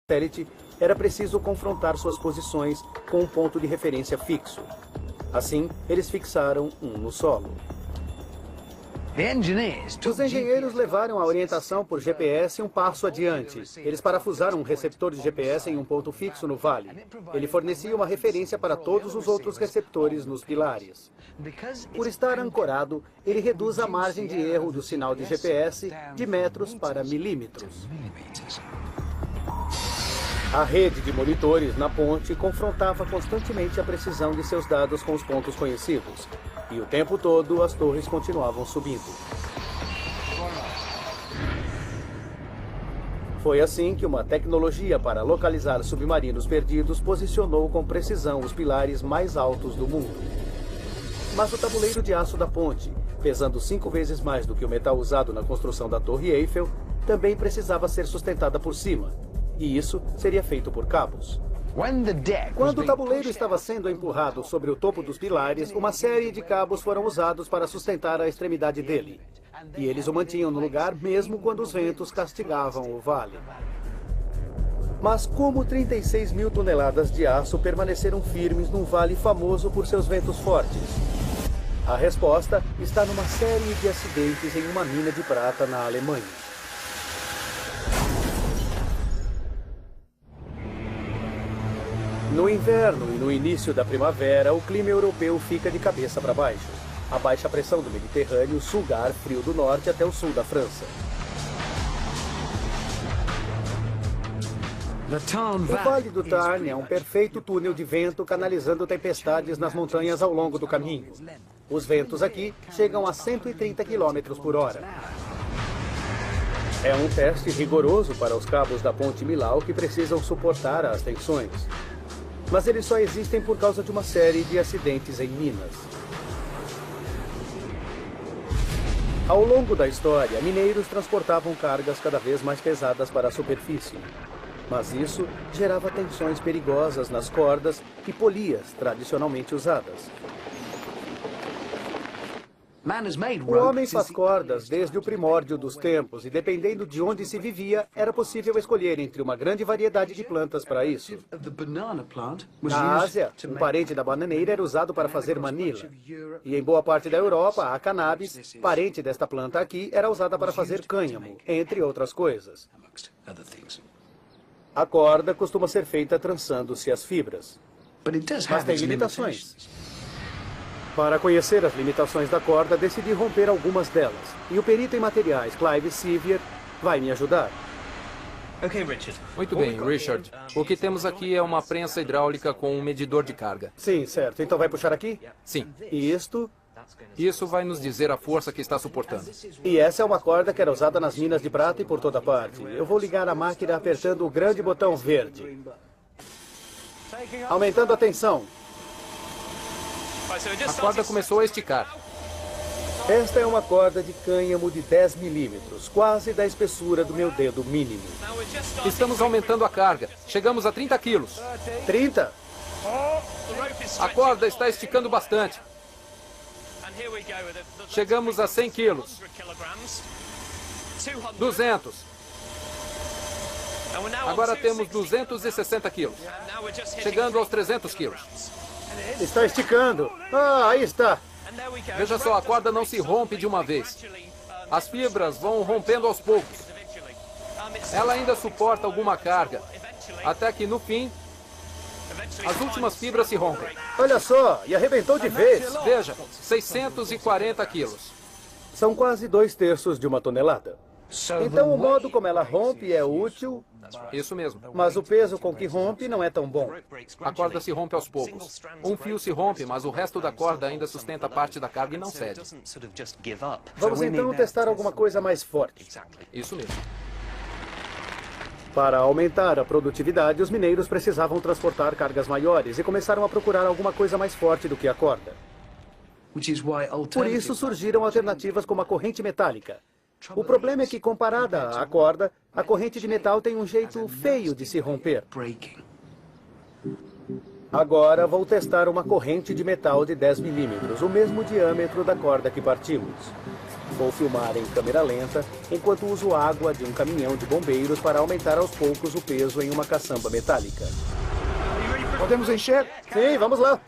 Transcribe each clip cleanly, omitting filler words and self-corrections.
satélite, era preciso confrontar suas posições com um ponto de referência fixo. Assim, eles fixaram um no solo. Os engenheiros levaram a orientação por GPS um passo adiante. Eles parafusaram um receptor de GPS em um ponto fixo no vale. Ele fornecia uma referência para todos os outros receptores nos pilares. Por estar ancorado, ele reduz a margem de erro do sinal de GPS de metros para milímetros. A rede de monitores na ponte confrontava constantemente a precisão de seus dados com os pontos conhecidos. E o tempo todo, as torres continuavam subindo. Foi assim que uma tecnologia para localizar submarinos perdidos posicionou com precisão os pilares mais altos do mundo. Mas o tabuleiro de aço da ponte, pesando 5 vezes mais do que o metal usado na construção da Torre Eiffel, também precisava ser sustentada por cima. E isso seria feito por cabos. Quando o tabuleiro estava sendo empurrado sobre o topo dos pilares, uma série de cabos foram usados para sustentar a extremidade dele. E eles o mantinham no lugar mesmo quando os ventos castigavam o vale. Mas como 36 mil toneladas de aço permaneceram firmes num vale famoso por seus ventos fortes? A resposta está numa série de acidentes em uma mina de prata na Alemanha. No inverno e no início da primavera, o clima europeu fica de cabeça para baixo. A baixa pressão do Mediterrâneo suga ar frio do norte até o sul da França. O Vale do Tarn é um perfeito túnel de vento canalizando tempestades nas montanhas ao longo do caminho. Os ventos aqui chegam a 130 km por hora. É um teste rigoroso para os cabos da ponte Millau que precisam suportar as tensões. Mas eles só existem por causa de uma série de acidentes em minas. Ao longo da história, mineiros transportavam cargas cada vez mais pesadas para a superfície. Mas isso gerava tensões perigosas nas cordas e polias tradicionalmente usadas. O homem faz cordas desde o primórdio dos tempos e, dependendo de onde se vivia, era possível escolher entre uma grande variedade de plantas para isso. Na Ásia, um parente da bananeira era usado para fazer manila. E em boa parte da Europa, a cannabis, parente desta planta aqui, era usada para fazer cânhamo, entre outras coisas. A corda costuma ser feita trançando-se as fibras. Mas tem limitações. Para conhecer as limitações da corda, decidi romper algumas delas. E o perito em materiais, Clive Sevier, vai me ajudar. Muito bem, Richard. O que temos aqui é uma prensa hidráulica com um medidor de carga. Sim, certo. Então vai puxar aqui? Sim. E isto? Isso vai nos dizer a força que está suportando. E essa é uma corda que era usada nas minas de prata e por toda parte. Eu vou ligar a máquina apertando o grande botão verde. Aumentando a tensão. A corda começou a esticar. Esta é uma corda de cânhamo de 10 milímetros, quase da espessura do meu dedo mínimo. Estamos aumentando a carga. Chegamos a 30 quilos. 30? A corda está esticando bastante. Chegamos a 100 quilos. 200. Agora temos 260 quilos. Chegando aos 300 quilos. Está esticando. Ah, aí está. Veja só, a corda não se rompe de uma vez. As fibras vão rompendo aos poucos. Ela ainda suporta alguma carga, até que no fim, as últimas fibras se rompem. Olha só, e arrebentou de vez. Veja, 640 quilos. São quase 2/3 de uma tonelada. Então o modo como ela rompe é útil, Isso mesmo. mas o peso com que rompe não é tão bom. A corda se rompe aos poucos. Um fio se rompe, mas o resto da corda ainda sustenta parte da carga e não cede. Vamos então testar alguma coisa mais forte. Isso mesmo. Para aumentar a produtividade, os mineiros precisavam transportar cargas maiores e começaram a procurar alguma coisa mais forte do que a corda. Por isso surgiram alternativas como a corrente metálica. O problema é que, comparada à corda, a corrente de metal tem um jeito feio de se romper. Agora vou testar uma corrente de metal de 10 milímetros, o mesmo diâmetro da corda que partimos. vou filmar em câmera lenta enquanto uso água de um caminhão de bombeiros para aumentar aos poucos o peso em uma caçamba metálica. Podemos encher? Sim, vamos lá.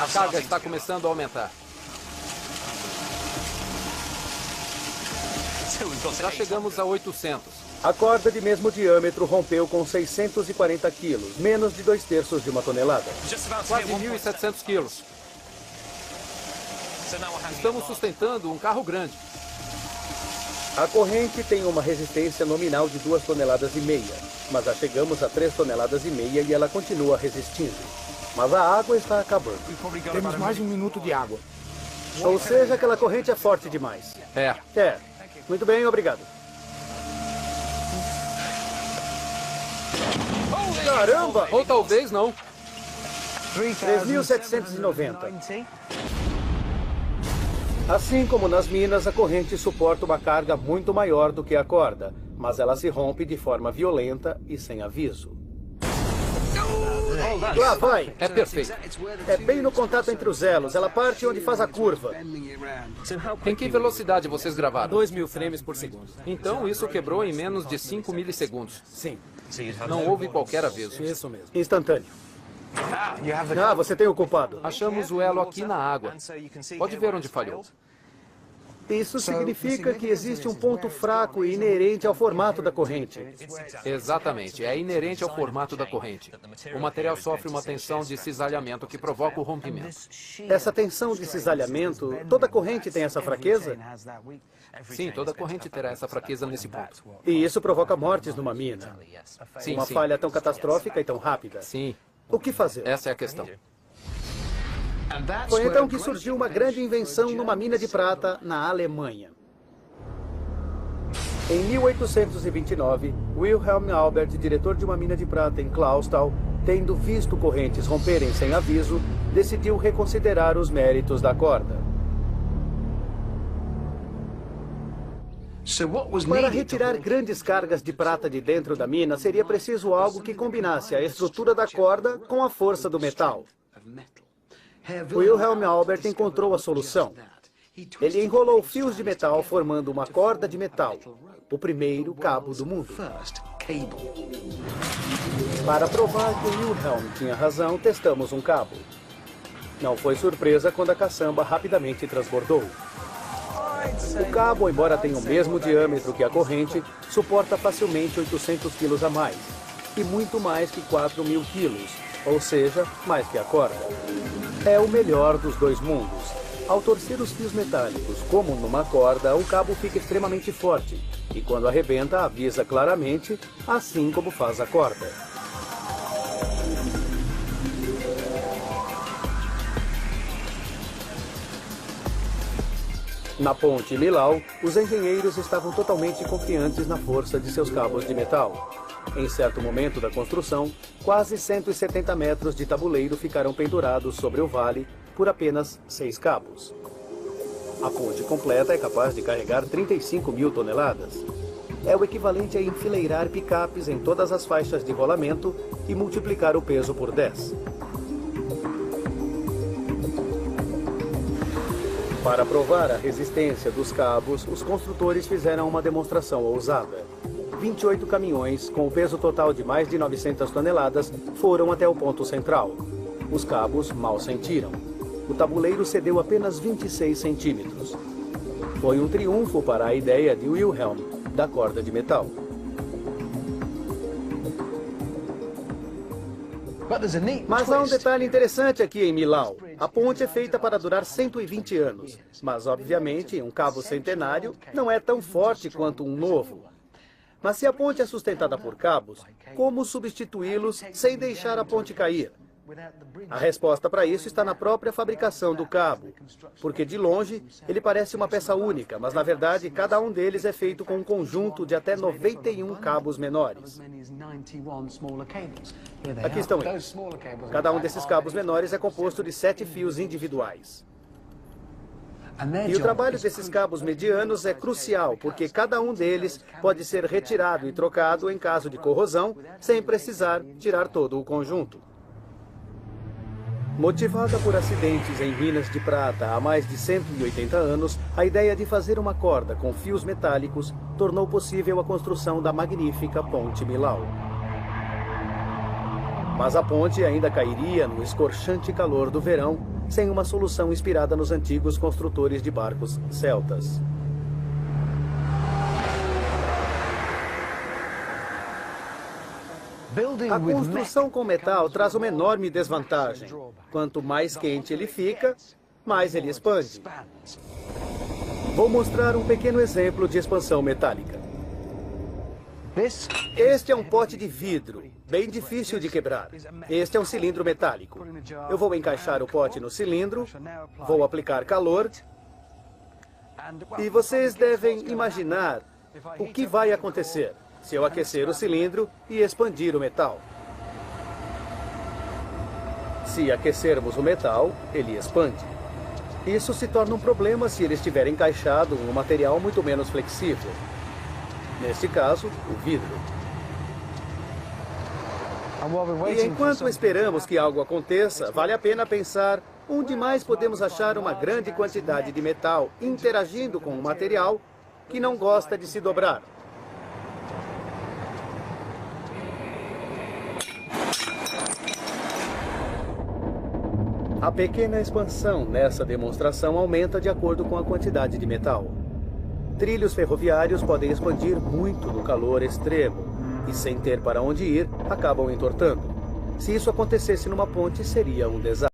A carga está começando a aumentar. Já chegamos a 800. A corda de mesmo diâmetro rompeu com 640 quilos, menos de 2/3 de uma tonelada. Quase 1.700 quilos. Estamos sustentando um carro grande. A corrente tem uma resistência nominal de 2,5 toneladas, mas já chegamos a 3,5 toneladas e ela continua resistindo. Mas a água está acabando. Temos mais 1 minuto de água. Ou seja, aquela corrente é forte demais. É. Muito bem, obrigado. Caramba! Ou talvez não. 3.790. Assim como nas minas, a corrente suporta uma carga muito maior do que a corda, mas ela se rompe de forma violenta e sem aviso. Lá vai! É perfeito. É bem no contato entre os elos. Ela parte onde faz a curva. Em que velocidade vocês gravaram? 2.000 frames por segundo. Então isso quebrou em menos de 5 milissegundos. Sim, Não houve qualquer aviso. isso mesmo. Instantâneo. Ah, você tem o culpado. Achamos o elo aqui na água. Pode ver onde falhou. Isso significa que existe um ponto fraco e inerente ao formato da corrente. Exatamente, é inerente ao formato da corrente. O material sofre uma tensão de cisalhamento que provoca o rompimento. Essa tensão de cisalhamento, toda corrente tem essa fraqueza? Sim, toda corrente terá essa fraqueza nesse ponto. E isso provoca mortes numa mina. Sim, Uma sim. falha tão catastrófica e tão rápida. Sim, O que fazer? essa é a questão. Foi então que surgiu uma grande invenção numa mina de prata na Alemanha. Em 1829, Wilhelm Albert, diretor de uma mina de prata em Clausthal, tendo visto correntes romperem sem aviso, decidiu reconsiderar os méritos da corda. Para retirar grandes cargas de prata de dentro da mina, seria preciso algo que combinasse a estrutura da corda com a força do metal. Wilhelm Albert encontrou a solução. Ele enrolou fios de metal formando uma corda de metal, o primeiro cabo do mundo. Para provar que Wilhelm tinha razão, testamos um cabo. Não foi surpresa quando a caçamba rapidamente transbordou. O cabo, embora tenha o mesmo diâmetro que a corrente, suporta facilmente 800 quilos a mais, e muito mais que 4.000 quilos, ou seja, mais que a corda. É o melhor dos dois mundos. Ao torcer os fios metálicos, como numa corda, o cabo fica extremamente forte, e quando arrebenta, avisa claramente, assim como faz a corda. Na ponte Millau, os engenheiros estavam totalmente confiantes na força de seus cabos de metal. Em certo momento da construção, quase 170 metros de tabuleiro ficaram pendurados sobre o vale por apenas 6 cabos. A ponte completa é capaz de carregar 35.000 toneladas. É o equivalente a enfileirar picapes em todas as faixas de rolamento e multiplicar o peso por 10. Para provar a resistência dos cabos, os construtores fizeram uma demonstração ousada. 28 caminhões, com o peso total de mais de 900 toneladas, foram até o ponto central. Os cabos mal sentiram. O tabuleiro cedeu apenas 26 centímetros. Foi um triunfo para a ideia de Wilhelm da corda de metal. Mas há um detalhe interessante aqui em Millau. A ponte é feita para durar 120 anos. Mas, obviamente, um cabo centenário não é tão forte quanto um novo. Mas se a ponte é sustentada por cabos, como substituí-los sem deixar a ponte cair? A resposta para isso está na própria fabricação do cabo. Porque, de longe, ele parece uma peça única, mas, na verdade, cada um deles é feito com um conjunto de até 91 cabos menores. Aqui estão eles. Cada um desses cabos menores é composto de 7 fios individuais. E o trabalho desses cabos medianos é crucial, porque cada um deles pode ser retirado e trocado em caso de corrosão, sem precisar tirar todo o conjunto. Motivada por acidentes em minas de prata há mais de 180 anos, a ideia de fazer uma corda com fios metálicos tornou possível a construção da magnífica Ponte Millau. Mas a ponte ainda cairia no escorchante calor do verão, sem uma solução inspirada nos antigos construtores de barcos celtas. A construção com metal traz uma enorme desvantagem. Quanto mais quente ele fica, mais ele expande. Vou mostrar um pequeno exemplo de expansão metálica. Este é um pote de vidro, bem difícil de quebrar. Este é um cilindro metálico. Eu vou encaixar o pote no cilindro, vou aplicar calor, e vocês devem imaginar o que vai acontecer se eu aquecer o cilindro e expandir o metal. Se aquecermos o metal, ele expande. Isso se torna um problema se ele estiver encaixado em um material muito menos flexível. Neste caso, o vidro. E enquanto esperamos que algo aconteça, vale a pena pensar onde mais podemos achar uma grande quantidade de metal interagindo com um material que não gosta de se dobrar. A pequena expansão nessa demonstração aumenta de acordo com a quantidade de metal. Trilhos ferroviários podem expandir muito no calor extremo e, sem ter para onde ir, acabam entortando. Se isso acontecesse numa ponte, seria um desastre.